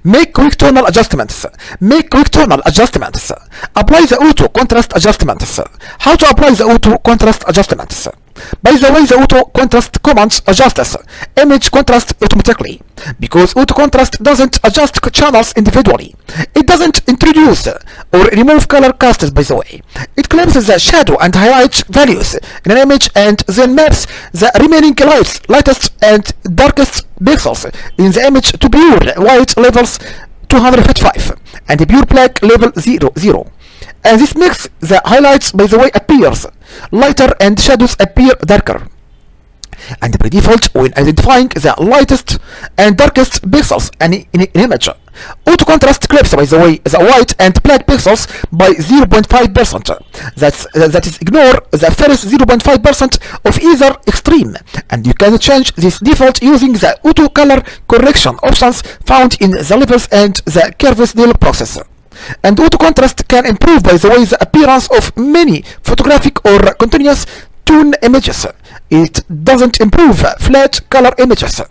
Make quick tonal adjustments. Make quick tonal adjustments. Apply the auto contrast adjustments. How to apply the auto contrast adjustments? By the way, the auto contrast command adjusts image contrast automatically, because auto contrast doesn't adjust channels individually. It doesn't introduce or remove color casts, by the way. It claims the shadow and highlight values in an image and then maps the remaining lightest and darkest pixels in the image to pure white levels 255 and pure black level 0. And this makes the highlights, by the way, appears lighter and shadows appear darker. And by default, when identifying the lightest and darkest pixels in an image, auto contrast clips, by the way, the white and black pixels by 0.5%. That is, ignore the first 0.5% of either extreme, and you can change this default using the auto color correction options found in the levels and the curves dialog process. And auto contrast can improve, by the way, the appearance of many photographic or continuous tone images. It doesn't improve flat color images.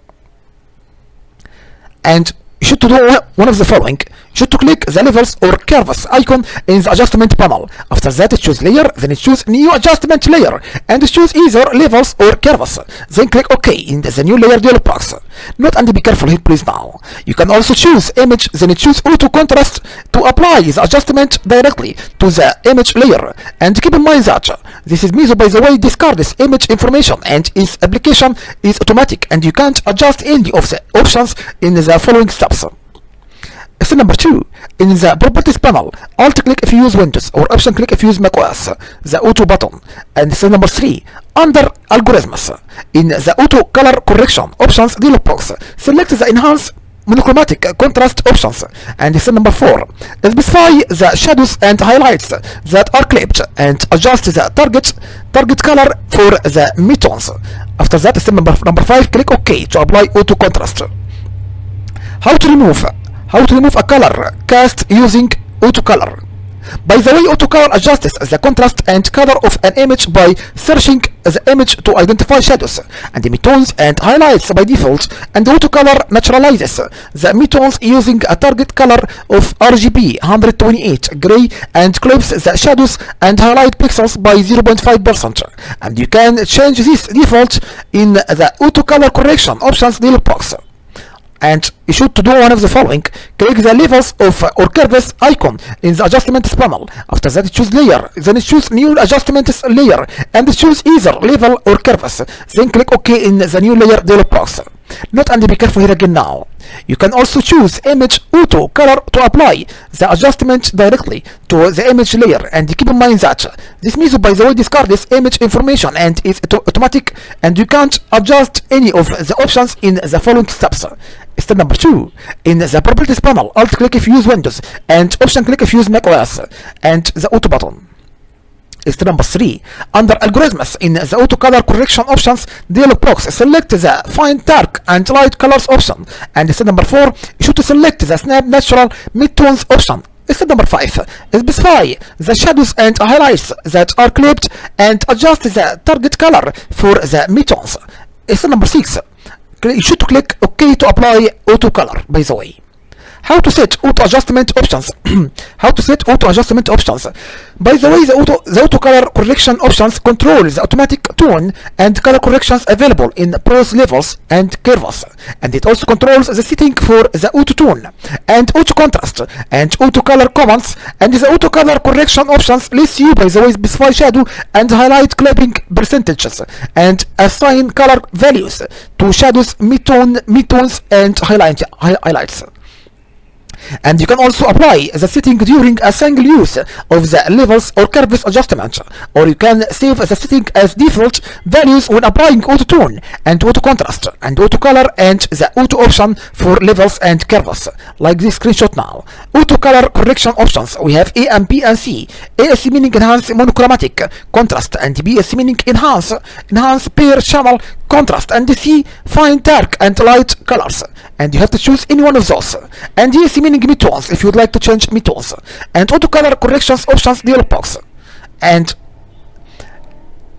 And you should do one of the following. You should click the levels or curves icon in the adjustment panel. After that, choose layer, then choose new adjustment layer, and choose either levels or curves. Then click OK in the new layer dialog box. Note and be careful here, please. Now you can also choose image, then choose auto contrast to apply the adjustment directly to the image layer. And keep in mind that this is Miso, by the way, discards image information and its application is automatic, and you can't adjust any of the options in the following steps. Step number 2. In the properties panel, alt click if you use Windows or option click if you use macOS, the auto button. And step number 3. Under algorithms, in the auto color correction options dialog box, select the enhance monochromatic contrast options. And step number 4. Specify the shadows and highlights that are clipped and adjust the target color for the midtones. After that, step number 5, click OK to apply auto contrast. How to remove a color cast using auto color. By the way, auto color adjusts the contrast and color of an image by searching the image to identify shadows and midtones and highlights by default, and auto color naturalizes the midtones using a target color of RGB 128 gray and clips the shadows and highlight pixels by 0.5%. And you can change this default in the auto color correction options dialog box. And you should do one of the following. Click the levels of or curves icon in the adjustments panel. After that, choose layer, then choose new adjustments layer, and choose either level or curves. Then click OK in the new layer dialog box. Note and be careful here again. Now you can also choose image auto color to apply the adjustment directly to the image layer, and keep in mind that this Miso, by the way, discards image information and is automatic, and you can't adjust any of the options in the following steps. Step number 2. In the properties panel, alt click if you use Windows and option click if you use macOS, and the auto button. Step number 3. Under algorithms, in the auto color correction options dialog box, select the find dark and light colors option. And step number 4, you should select the snap natural midtones option. Step number 5. Specify the shadows and highlights that are clipped and adjust the target color for the midtones. Step number 6. You should click OK to apply auto color, by the way. How to set auto adjustment options. How to set auto adjustment options. By the way, the auto color correction options control the automatic tone and color corrections available in both levels and curves, and it also controls the setting for the auto tone and auto contrast and auto color commands. And the auto color correction options lets you, by the way, specify shadow and highlight clipping percentages and assign color values to shadows, midtones, and highlights. And you can also apply the setting during a single use of the levels or curves adjustment, or you can save the setting as default values when applying auto tone and auto contrast and auto color and the auto option for levels and curves, like this screenshot now. Auto color correction options, we have A and B and C. AS meaning enhance monochromatic contrast, and BS meaning enhance pair channel contrast, and C find dark and light colors, and you have to choose any one of those. And DAC meaning midtones if you'd like to change midtones, and auto color corrections options dialog box. And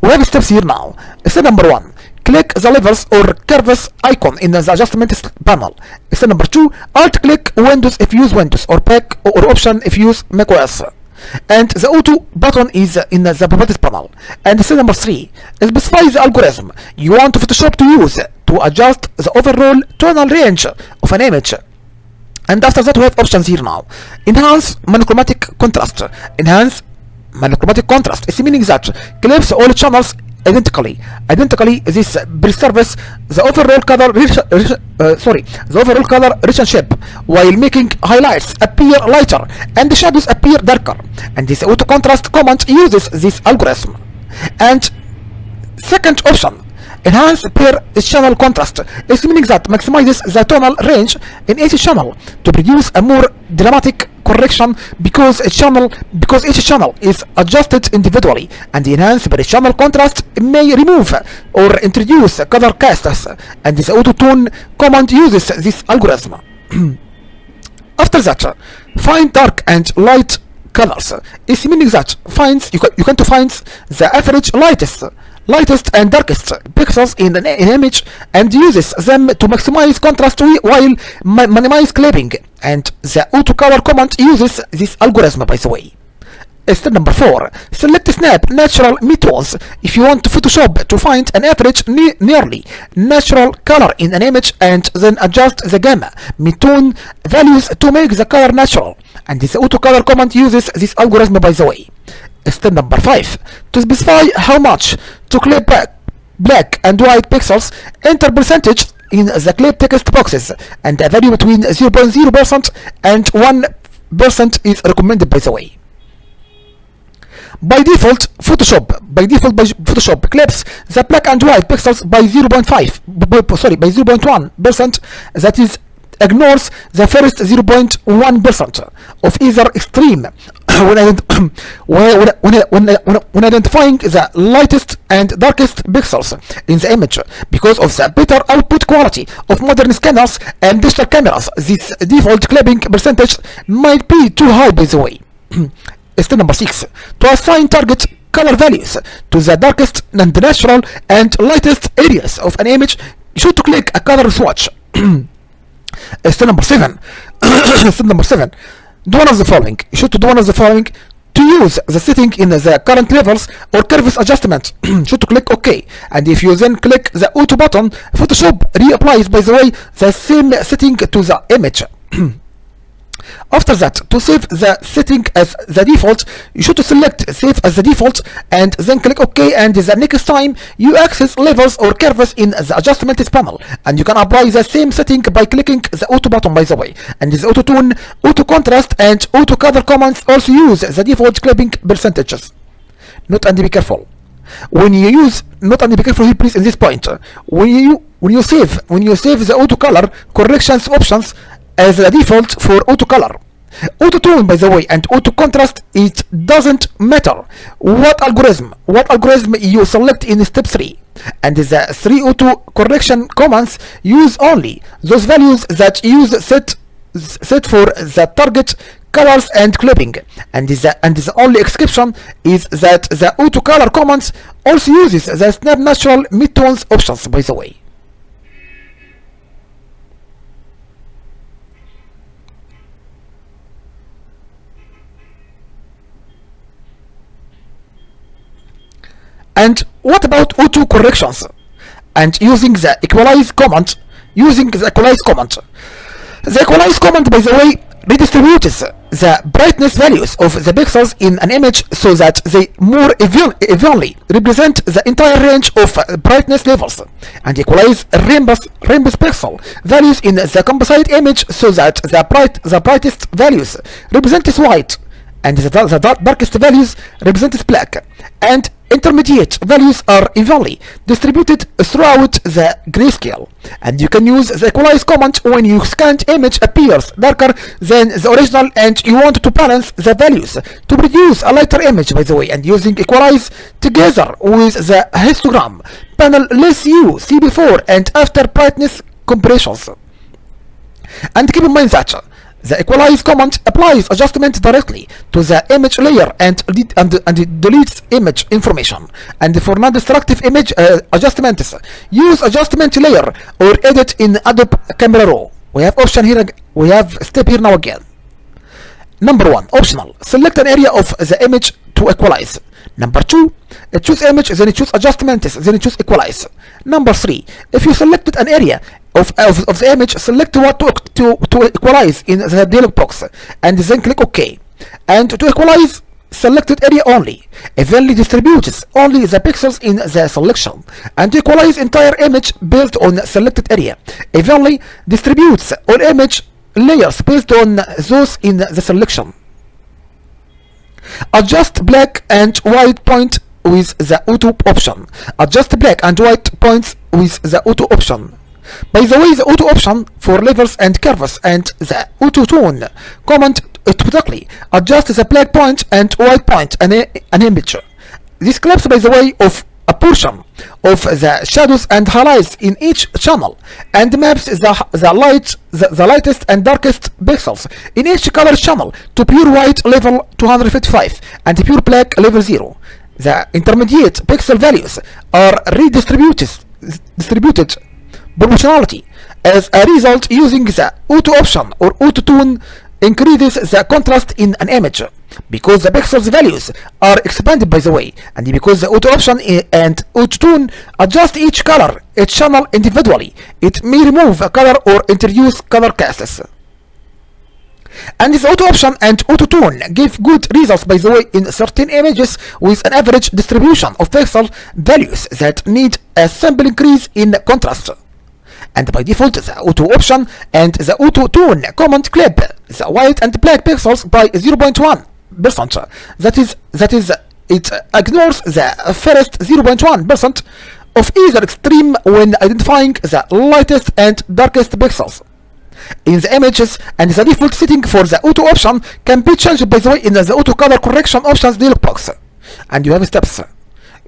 we have steps here now. Step number 1. click the levels or curves icon in the adjustment panel. Step number 2, alt click Windows if you use Windows, or back or option if you use macOS. And the auto button is in the properties panel. And step number 3, specify the algorithm you want Photoshop to use to adjust the overall tonal range of an image. And after that we have options here now. Enhance monochromatic contrast. Enhance monochromatic contrast. It's meaning that clips all channels identically. This preserves the overall color relationship while making highlights appear lighter and the shadows appear darker. And this auto contrast command uses this algorithm. And second option, enhance per channel contrast. It's meaning that maximizes the tonal range in each channel to produce a more dramatic correction because each channel is adjusted individually. And the enhance per channel contrast may remove or introduce color casts, and this auto tone command uses this algorithm. After that, find dark and light colors. It's meaning that you can find the average lightest and darkest pixels in an image and uses them to maximize contrast while minimize clipping. And the auto color command uses this algorithm, by the way. Step number 4, select snap natural midtones if you want Photoshop to find an average nearly natural color in an image, and then adjust the gamma midtone values to make the color natural. And this auto color command uses this algorithm, by the way. Step number 5, to specify how much to clip black and white pixels, enter percentage in the clip text boxes, and a value between 0.0% and 1% is recommended, by the way. By default, Photoshop clips the black and white pixels by 0.1%. That is, ignores the first 0.1% of either extreme when identifying the lightest and darkest pixels in the image. Because of the better output quality of modern scanners and digital cameras, this default clipping percentage might be too high, by the way. Step number 6, to assign target color values to the darkest and natural and lightest areas of an image, you should click a color swatch. Step number 7. Do one of the following. You should do one of the following. To use the setting in the current levels or curves adjustment, should click OK. And if you then click the auto button, Photoshop reapplies, by the way, the same setting to the image. After that, to save the setting as the default, you should select save as the default and then click OK. And the next time you access levels or curves in the adjustments panel, and you can apply the same setting by clicking the auto button, by the way. And this auto tone, auto contrast, and auto color commands also use the default clipping percentages. Note and be careful when you use. Note and be careful here, please, in this point. When you save the auto color corrections options as the default for auto color, auto tone, by the way, and auto contrast, it doesn't matter what algorithm you select in step 3. And the 3 auto correction commands use only those values that use set for the target colors and clipping. And the only exception is that the auto color commands also uses the snap natural midtones options, by the way. And what about auto corrections and using the equalize command? The equalize command, by the way, redistributes the brightness values of the pixels in an image so that they more evenly represent the entire range of brightness levels, and equalize rainbow pixel values in the composite image so that the brightest values represent white and the darkest values represent black, and intermediate values are evenly distributed throughout the grayscale. And you can use the equalize command when your scanned image appears darker than the original and you want to balance the values to produce a lighter image, by the way. And using equalize together with the histogram panel lets you see before and after brightness comparisons. And keep in mind that The equalize command applies adjustment directly to the image layer and deletes image information. And for non-destructive image adjustments, use adjustment layer or edit in Adobe Camera Raw. We have option here. We have step here now again. Number 1, optional. Select an area of the image to equalize. Number 2, choose image, then choose adjustments, then choose equalize. Number 3, if you selected an area of the image, select what to equalize in the dialog box and then click OK. And to equalize selected area only, evenly distributes only the pixels in the selection, and to equalize entire image based on selected area, evenly distributes all image layers based on those in the selection. Adjust black and white point with the auto option. Adjust black and white points with the auto option. By the way, the auto option for levels and curves and the auto tone command automatically adjust the black point and white point an image. This clips, by the way, of a portion of the shadows and highlights in each channel and maps the lightest and darkest pixels in each color channel to pure white level 255 and pure black level 0. The intermediate pixel values are distributed proportionality. As a result, using the auto option or auto tone increases the contrast in an image because the pixels values are expanded, by the way, and because the auto option and auto tone adjust each color, each channel individually, it may remove a color or introduce color casts. And this auto option and auto tone give good results, by the way, in certain images with an average distribution of pixel values that need a simple increase in contrast. And by default, the auto option and the auto tone command clip the white and black pixels by 0.1%. That is, it ignores the first 0.1% of either extreme when identifying the lightest and darkest pixels in the images, and the default setting for the auto option can be changed, by the way, in the auto color correction options dialog box. And you have steps.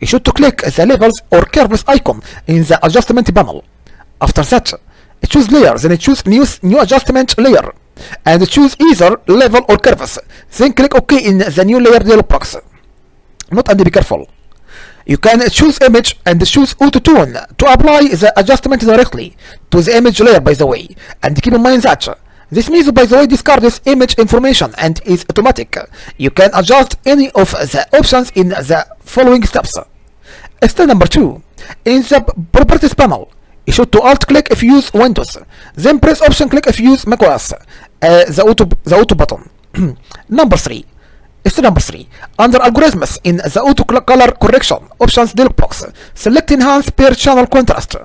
You should to click the levels or curves icon in the adjustment panel. After that, choose layer, then choose new adjustment layer, and choose either level or curves. Then click OK in the new layer dialog box. Note and be careful. You can choose image and choose auto tone to apply the adjustment directly to the image layer, by the way. And keep in mind that this method, by the way, discards image information and is automatic. You can adjust any of the options in the following steps. Step number 2. In the properties panel, you should to alt click if you use Windows, then press option click if you use macOS, the auto button. Number 3. Step number 3. Under algorithms in the auto color correction options dialog box, select enhance per channel contrast.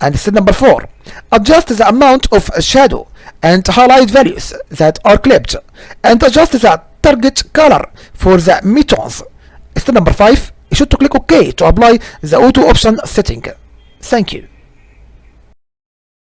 And step number 4. Adjust the amount of shadow and highlight values that are clipped, and adjust the target color for the midtones. Step number 5. You should to click OK to apply the auto option setting. Thank you.